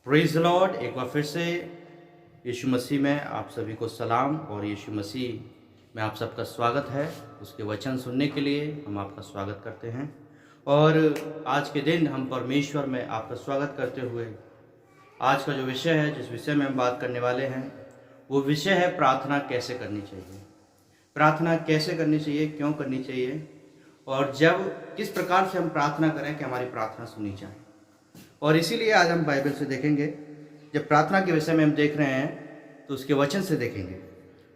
Praise Lord. एक बार फिर से यीशु मसीह में आप सभी को सलाम और यीशु मसीह में आप सबका स्वागत है। उसके वचन सुनने के लिए हम आपका स्वागत करते हैं और आज के दिन हम परमेश्वर में आपका स्वागत करते हुए आज का जो विषय है, जिस विषय में हम बात करने वाले हैं, वो विषय है प्रार्थना कैसे करनी चाहिए। प्रार्थना कैसे करनी चाहिए, क्यों करनी चाहिए और जब किस प्रकार से हम प्रार्थना करें कि हमारी प्रार्थना सुनी जाए। और इसीलिए आज हम बाइबल से देखेंगे। जब प्रार्थना के विषय में हम देख रहे हैं तो उसके वचन से देखेंगे।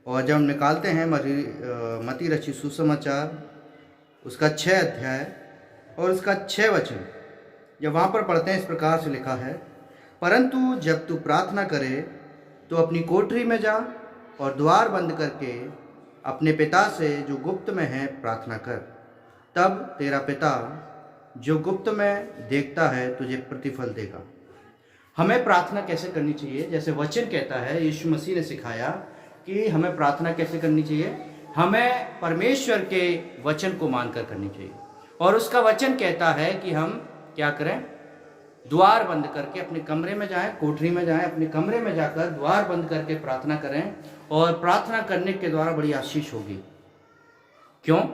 और जब हम निकालते हैं मत्ती रचित सुसमाचार उसका 6 अध्याय और उसका 6 वचन, जब वहाँ पर पढ़ते हैं, इस प्रकार से लिखा है, परंतु जब तू प्रार्थना करे तो अपनी कोठरी में जा और द्वार बंद करके अपने पिता से जो गुप्त में है प्रार्थना कर, तब तेरा पिता जो गुप्त में देखता है तुझे प्रतिफल देगा। हमें प्रार्थना कैसे करनी चाहिए, जैसे वचन कहता है, यीशु मसीह ने सिखाया कि हमें प्रार्थना कैसे करनी चाहिए। हमें परमेश्वर के वचन को मानकर करनी चाहिए और उसका वचन कहता है कि हम क्या करें, द्वार बंद करके अपने कमरे में जाएं, कोठरी में जाएं, अपने कमरे में जाकर द्वार बंद करके प्रार्थना करें और प्रार्थना करने के द्वारा बड़ी आशीष होगी। क्यों?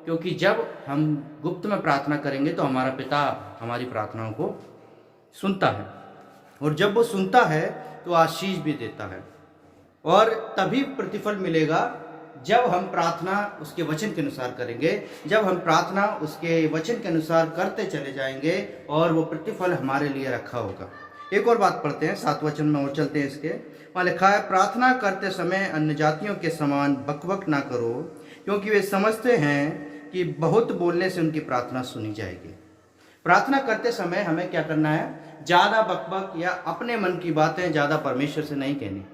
क्योंकि जब हम गुप्त में प्रार्थना करेंगे तो हमारा पिता हमारी प्रार्थनाओं को सुनता है और जब वो सुनता है तो आशीष भी देता है और तभी प्रतिफल मिलेगा जब हम प्रार्थना उसके वचन के अनुसार करेंगे। जब हम प्रार्थना उसके वचन के अनुसार करते चले जाएंगे और वो प्रतिफल हमारे लिए रखा होगा। एक और बात पढ़ते हैं, 7 वचन में और चलते हैं। इसके वहाँ लिखा है, प्रार्थना करते समय अन्य जातियों के समान बकबक ना करो, क्योंकि वे समझते हैं कि बहुत बोलने से उनकी प्रार्थना सुनी जाएगी। प्रार्थना करते समय हमें क्या करना है, ज़्यादा बकबक या अपने मन की बातें ज़्यादा परमेश्वर से नहीं कहनी,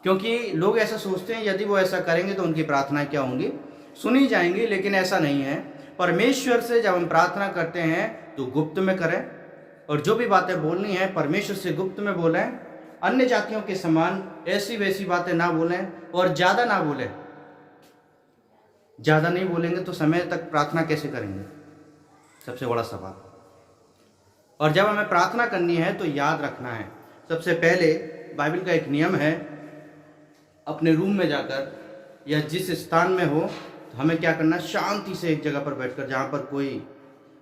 क्योंकि लोग ऐसा सोचते हैं यदि वो ऐसा करेंगे तो उनकी प्रार्थना क्या होंगी, सुनी जाएंगी। लेकिन ऐसा नहीं है। परमेश्वर से जब हम प्रार्थना करते हैं तो गुप्त में करें और जो भी बातें बोलनी है परमेश्वर से गुप्त में बोलें। अन्य जातियों के समान ऐसी वैसी बातें ना बोलें और ज़्यादा ना बोलें। ज़्यादा नहीं बोलेंगे तो समय तक प्रार्थना कैसे करेंगे, सबसे बड़ा सवाल। और जब हमें प्रार्थना करनी है तो याद रखना है, सबसे पहले बाइबल का एक नियम है, अपने रूम में जाकर या जिस स्थान में हो तो हमें क्या करना, शांति से एक जगह पर बैठकर, जहाँ पर कोई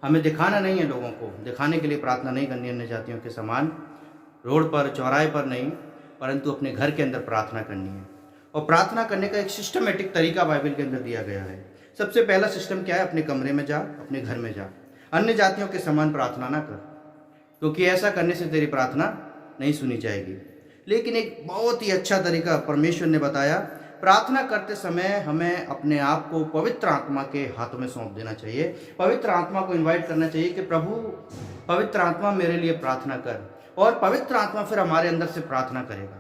हमें दिखाना नहीं है, लोगों को दिखाने के लिए प्रार्थना नहीं करनी अन्य जातियों के समान, रोड पर चौराहे पर नहीं, परंतु अपने घर के अंदर प्रार्थना करनी है। और प्रार्थना करने का एक सिस्टमेटिक तरीका बाइबल के अंदर दिया गया है। सबसे पहला सिस्टम क्या है, अपने कमरे में जा, अपने घर में जा, अन्य जातियों के समान प्रार्थना ना कर, क्योंकि ऐसा करने से तेरी प्रार्थना नहीं सुनी जाएगी। लेकिन एक बहुत ही अच्छा तरीका परमेश्वर ने बताया, प्रार्थना करते समय हमें अपने आप को पवित्र आत्मा के हाथों में सौंप देना चाहिए। पवित्र आत्मा को इन्वाइट करना चाहिए कि प्रभु पवित्र आत्मा मेरे लिए प्रार्थना कर, और पवित्र आत्मा फिर हमारे अंदर से प्रार्थना करेगा।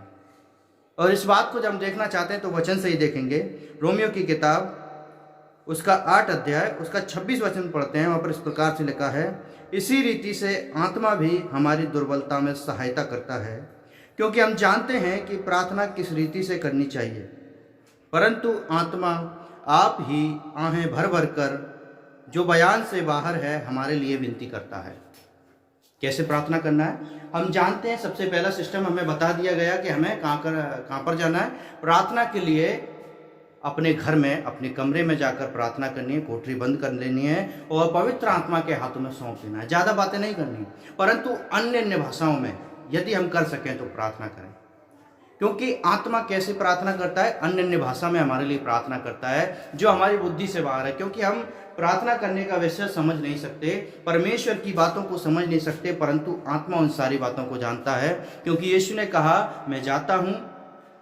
और इस बात को जब हम देखना चाहते हैं तो वचन से ही देखेंगे। रोमियो की किताब उसका 8 अध्याय उसका 26 वचन पढ़ते हैं। वहाँ पर इस प्रकार से लिखा है, इसी रीति से आत्मा भी हमारी दुर्बलता में सहायता करता है, क्योंकि हम जानते हैं कि प्रार्थना किस रीति से करनी चाहिए, परंतु आत्मा आप ही आहें भर भर कर जो बयान से बाहर है हमारे लिए विनती करता है। कैसे प्रार्थना करना है हम जानते हैं। सबसे पहला सिस्टम हमें बता दिया गया कि हमें कहाँ पर जाना है। प्रार्थना के लिए अपने घर में, अपने कमरे में जाकर प्रार्थना करनी है, कोठरी बंद कर लेनी है और पवित्र आत्मा के हाथों में सौंप देना है। ज़्यादा बातें नहीं करनी, परंतु अन्य भाषाओं में यदि हम कर सकें तो प्रार्थना करें, क्योंकि आत्मा कैसे प्रार्थना करता है, अन्य भाषा में हमारे लिए प्रार्थना करता है, जो हमारी बुद्धि से बाहर है। क्योंकि हम प्रार्थना करने का विषय समझ नहीं सकते, परमेश्वर की बातों को समझ नहीं सकते, परंतु आत्मा उन सारी बातों को जानता है। क्योंकि यीशु ने कहा, मैं जाता हूँ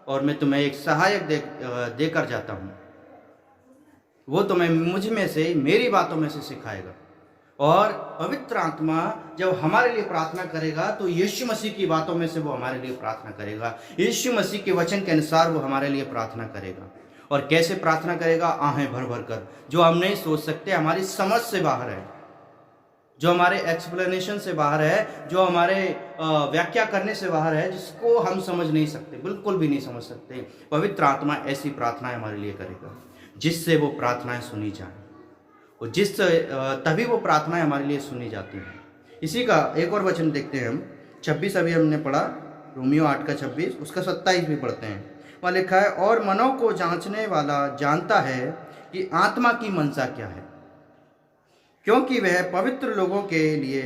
और मैं तुम्हें एक सहायक देकर जाता हूँ, वो तुम्हें मुझ में से, मेरी बातों में से सिखाएगा। और पवित्र आत्मा जब हमारे लिए प्रार्थना करेगा तो यीशु मसीह की बातों में से वो हमारे लिए प्रार्थना करेगा, यीशु मसीह के वचन के अनुसार वो हमारे लिए प्रार्थना करेगा। और कैसे प्रार्थना करेगा, आहें भर भर कर, जो हम नहीं सोच सकते, हमारी समझ से बाहर है, जो हमारे एक्सप्लेनेशन से बाहर है, जो हमारे व्याख्या करने से बाहर है, जिसको हम समझ नहीं सकते, बिल्कुल भी नहीं समझ सकते। पवित्र आत्मा ऐसी प्रार्थनाएं हमारे लिए करेगा जिससे वो प्रार्थनाएं सुनी जाएं और तभी वो प्रार्थनाएं हमारे लिए सुनी जाती हैं। इसी का एक और वचन देखते हैं हम, 26 अभी हमने पढ़ा, रोमियो 8 का 26, उसका 27 भी पढ़ते हैं। वहाँ लिखा है, और मनों को जांचने वाला जानता है कि आत्मा की मनसा क्या है, क्योंकि वह पवित्र लोगों के लिए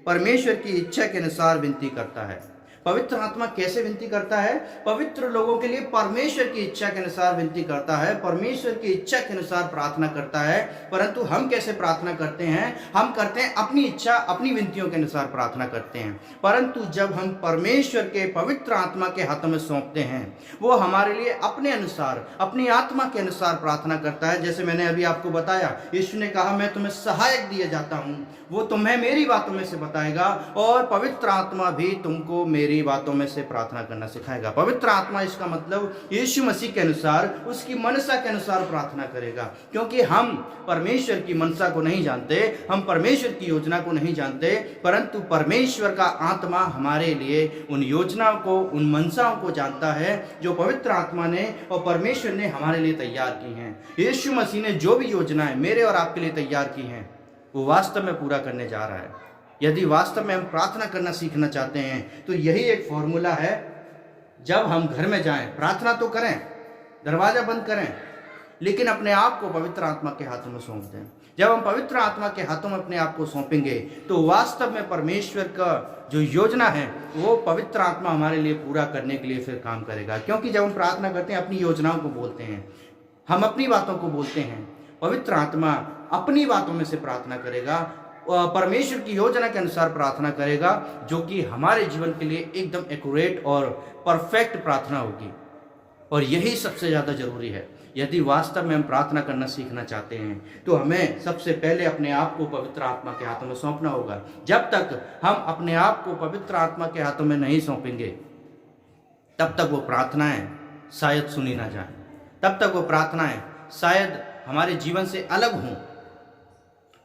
परमेश्वर की इच्छा के अनुसार विनती करता है। पवित्र आत्मा कैसे विनती करता है? पवित्र लोगों के लिए परमेश्वर की इच्छा के अनुसार विनती करता है, परमेश्वर की इच्छा के अनुसार प्रार्थना करता है। परंतु हम कैसे प्रार्थना करते हैं? हम करते हैं अपनी इच्छा, अपनी विनतियों के अनुसार प्रार्थना करते हैं। परंतु जब हम परमेश्वर के पवित्र आत्मा के हाथों में सौंपते हैं, वो हमारे लिए अपने अनुसार, अपनी आत्मा के अनुसार प्रार्थना करता है। जैसे मैंने अभी आपको बताया, यीशु ने कहा, मैं तुम्हें सहायक दिए जाता हूँ, वो तुम्हें मेरी बातों में से बताएगा, और पवित्र आत्मा भी तुमको मेरी बातों में से प्रार्थना करना सिखाएगा। पवित्र आत्मा, इसका मतलब यीशु मसीह के अनुसार, उसकी मनसा के अनुसार प्रार्थना करेगा। क्योंकि हम परमेश्वर की मनसा को नहीं जानते, हम परमेश्वर की योजना को नहीं जानते, परंतु परमेश्वर का आत्मा हमारे लिए उन योजनाओं को, उन मनसाओं को जानता है जो पवित्र आत्मा ने और परमेश्वर ने हमारे लिए तैयार की हैं। यीशु मसीह ने जो भी योजनाएं मेरे और आपके लिए तैयार की हैं, वो वास्तव में पूरा करने जा रहा है। यदि वास्तव में हम प्रार्थना करना सीखना चाहते हैं तो यही एक फॉर्मूला है। जब हम घर में जाएं, प्रार्थना तो करें, दरवाजा बंद करें, लेकिन अपने आप को पवित्र आत्मा के हाथों में सौंप दें। जब हम पवित्र आत्मा के हाथों में अपने आप को सौंपेंगे तो वास्तव में परमेश्वर का जो योजना है वो पवित्र आत्मा हमारे लिए पूरा करने के लिए फिर काम करेगा। क्योंकि जब हम प्रार्थना करते हैं, अपनी योजनाओं को बोलते हैं, हम अपनी बातों को बोलते हैं, पवित्र आत्मा अपनी बातों में से प्रार्थना करेगा, परमेश्वर की योजना के अनुसार प्रार्थना करेगा, जो कि हमारे जीवन के लिए एकदम एक्यूरेट और परफेक्ट प्रार्थना होगी। और यही सबसे ज़्यादा जरूरी है। यदि वास्तव में हम प्रार्थना करना सीखना चाहते हैं तो हमें सबसे पहले अपने आप को पवित्र आत्मा के हाथों में सौंपना होगा। जब तक हम अपने आप को पवित्र आत्मा के हाथों में नहीं सौंपेंगे, तब तक वो प्रार्थनाएं शायद सुनी ना जाए, तब तक वो प्रार्थनाएं शायद हमारे जीवन से अलग हों।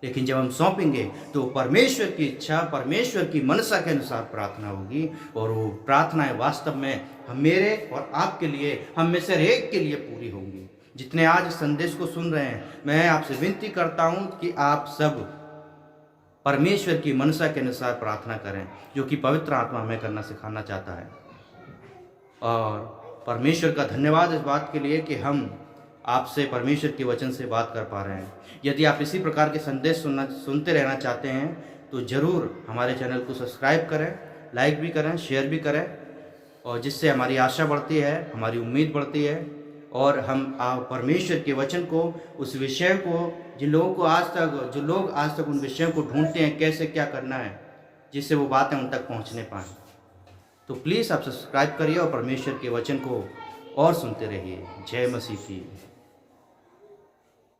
लेकिन जब हम सौंपेंगे तो परमेश्वर की इच्छा, परमेश्वर की मनसा के अनुसार प्रार्थना होगी, और वो प्रार्थनाएं वास्तव में हम, मेरे और आपके लिए, हम में से एक के लिए पूरी होंगी। जितने आज इस संदेश को सुन रहे हैं, मैं आपसे विनती करता हूं कि आप सब परमेश्वर की मनसा के अनुसार प्रार्थना करें, जो कि पवित्र आत्मा हमें करना सिखाना चाहता है। और परमेश्वर का धन्यवाद इस बात के लिए कि हम आपसे परमेश्वर के वचन से बात कर पा रहे हैं। यदि आप इसी प्रकार के संदेश सुनते रहना चाहते हैं तो ज़रूर हमारे चैनल को सब्सक्राइब करें, लाइक भी करें, शेयर भी करें, और जिससे हमारी आशा बढ़ती है, हमारी उम्मीद बढ़ती है, और हम परमेश्वर के वचन को, उस विषय को, जो लोग आज तक उन विषयों को ढूंढते हैं कैसे क्या करना है, जिससे वो बातें उन तक पहुँचने पाएँ। तो प्लीज़ आप सब्सक्राइब करिए और परमेश्वर के वचन को और सुनते रहिए। जय मसीह की।